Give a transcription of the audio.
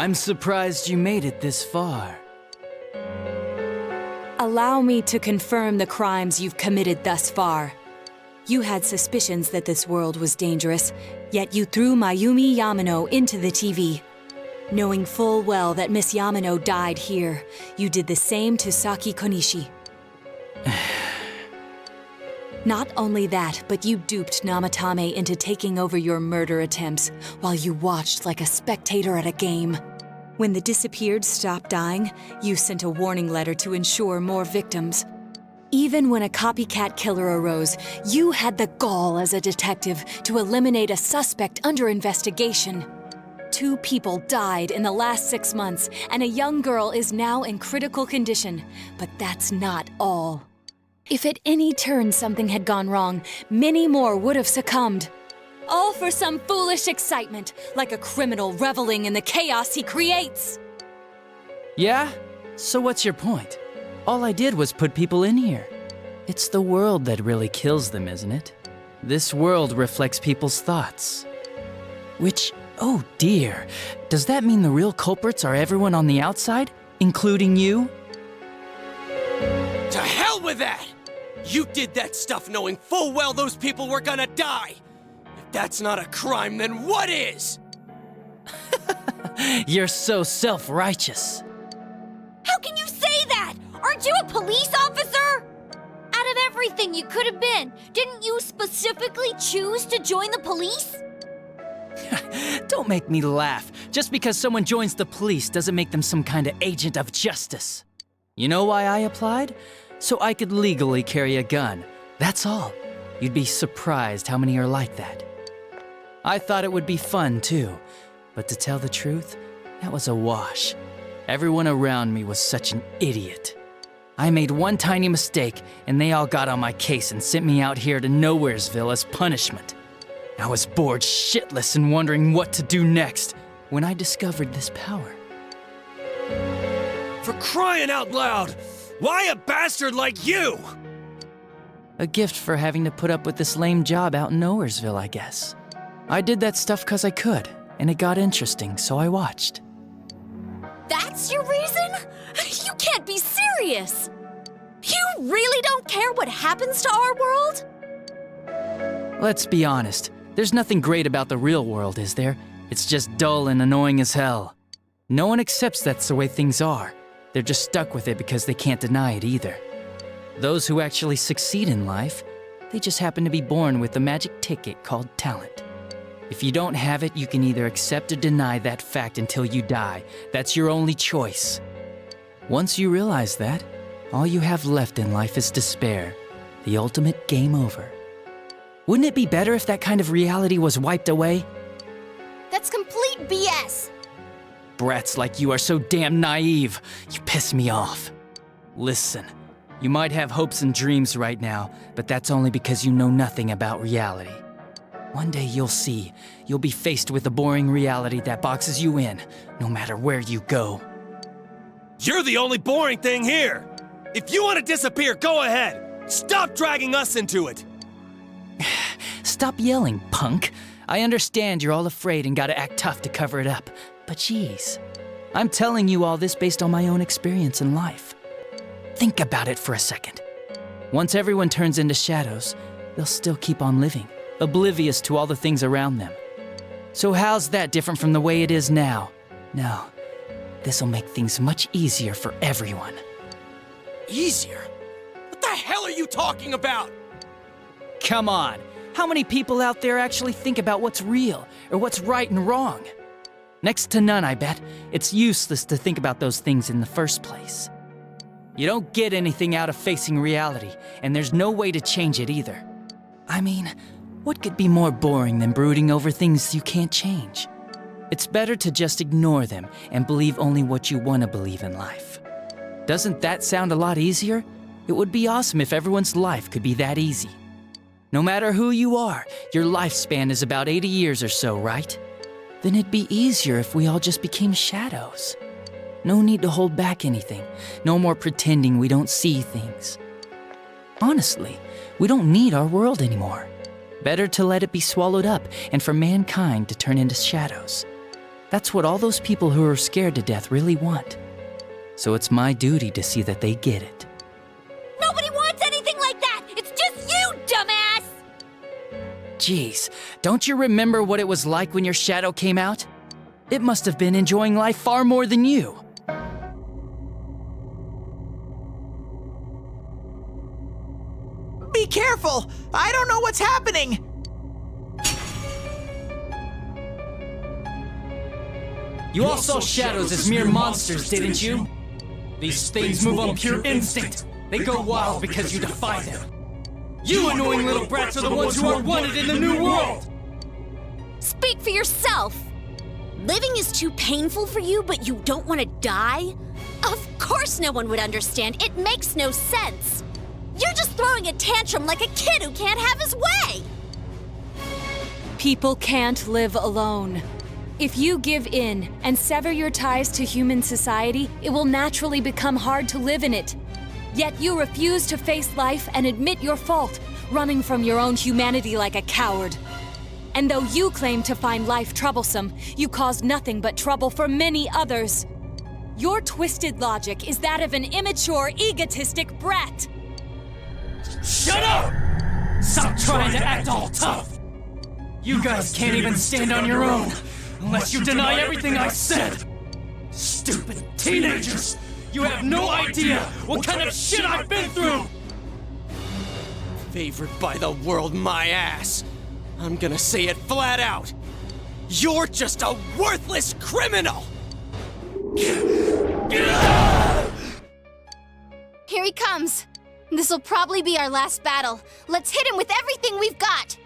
I'm surprised you made it this far. Allow me to confirm the crimes you've committed thus far. You had suspicions that this world was dangerous, yet you threw Mayumi Yamano into the TV. Knowing full well that Miss Yamano died here, you did the same to Saki Konishi. Not only that, but you duped Namatame into taking over your murder attempts while you watched like a spectator at a game. When the disappeared stopped dying, you sent a warning letter to ensure more victims. Even when a copycat killer arose, you had the gall as a detective to eliminate a suspect under investigation. 2 people died in the last 6 months, and a young girl is now in critical condition. But that's not all. If at any turn something had gone wrong, many more would have succumbed. All for some foolish excitement, like a criminal reveling in the chaos he creates. Yeah? So what's your point? All I did was put people in here. It's the world that really kills them, isn't it? This world reflects people's thoughts. Which, oh dear, does that mean the real culprits are everyone on the outside, including you? To hell with that! You did that stuff knowing full well those people were gonna die! If that's not a crime, then what is? You're so self-righteous. How can you say that? Aren't you a police officer? Out of everything you could have been, didn't you specifically choose to join the police? Don't make me laugh. Just because someone joins the police doesn't make them some kind of agent of justice. You know why I applied? So I could legally carry a gun. That's all. You'd be surprised how many are like that. I thought it would be fun too, but to tell the truth, that was a wash. Everyone around me was such an idiot. I made one tiny mistake, and they all got on my case and sent me out here to Nowheresville as punishment. I was bored shitless and wondering what to do next when I discovered this power. For crying out loud! Why a bastard like you? A gift for having to put up with this lame job out in Nowheresville, I guess. I did that stuff 'cause I could, and it got interesting, so I watched. That's your reason? You can't be serious! You really don't care what happens to our world? Let's be honest, there's nothing great about the real world, is there? It's just dull and annoying as hell. No one accepts that's the way things are. They're just stuck with it because they can't deny it either. Those who actually succeed in life, they just happen to be born with a magic ticket called talent. If you don't have it, you can either accept or deny that fact until you die. That's your only choice. Once you realize that, all you have left in life is despair, the ultimate game over. Wouldn't it be better if that kind of reality was wiped away? That's complete BS! Brats like you are so damn naive. You piss me off. Listen, you might have hopes and dreams right now, but that's only because you know nothing about reality. One day you'll see. You'll be faced with a boring reality that boxes you in, no matter where you go. You're the only boring thing here! If you want to disappear, go ahead! Stop dragging us into it! Stop yelling, punk. I understand you're all afraid and gotta act tough to cover it up, but geez. I'm telling you all this based on my own experience in life. Think about it for a second. Once everyone turns into shadows, they'll still keep on living, oblivious to all the things around them. So how's that different from the way it is now? No, this'll make things much easier for everyone. Easier? What the hell are you talking about? Come on, how many people out there actually think about what's real or what's right and wrong? Next to none, I bet. It's useless to think about those things in the first place. You don't get anything out of facing reality, and there's no way to change it either. I mean, what could be more boring than brooding over things you can't change? It's better to just ignore them and believe only what you want to believe in life. Doesn't that sound a lot easier? It would be awesome if everyone's life could be that easy. No matter who you are, your lifespan is about 80 years or so, right? Then it'd be easier if we all just became shadows. No need to hold back anything. No more pretending we don't see things. Honestly, we don't need our world anymore. Better to let it be swallowed up and for mankind to turn into shadows. That's what all those people who are scared to death really want. So it's my duty to see that they get it. Nobody wants anything like that! It's just you, dumbass! Jeez, don't you remember what it was like when your shadow came out? It must have been enjoying life far more than you. Be careful! I don't know what's happening! You all saw shadows as mere monsters, didn't you? These things move on pure instinct. They go wild because you defy them. You annoying little brats are the ones who are wanted in the new world! Speak for yourself! Living is too painful for you, but you don't want to die? Of course no one would understand. It makes no sense. You're just throwing a tantrum like a kid who can't have his way! People can't live alone. If you give in and sever your ties to human society, it will naturally become hard to live in it. Yet you refuse to face life and admit your fault, running from your own humanity like a coward. And though you claim to find life troublesome, you cause nothing but trouble for many others. Your twisted logic is that of an immature, egotistic brat. Shut up! Stop trying to act all tough! You guys can't even stand on your own, unless you deny everything I said! Stupid teenagers! You have no idea what kind of shit I've been through! Favored by the world, my ass. I'm gonna say it flat out. You're just a worthless criminal! Here he comes. This'll probably be our last battle. Let's hit him with everything we've got!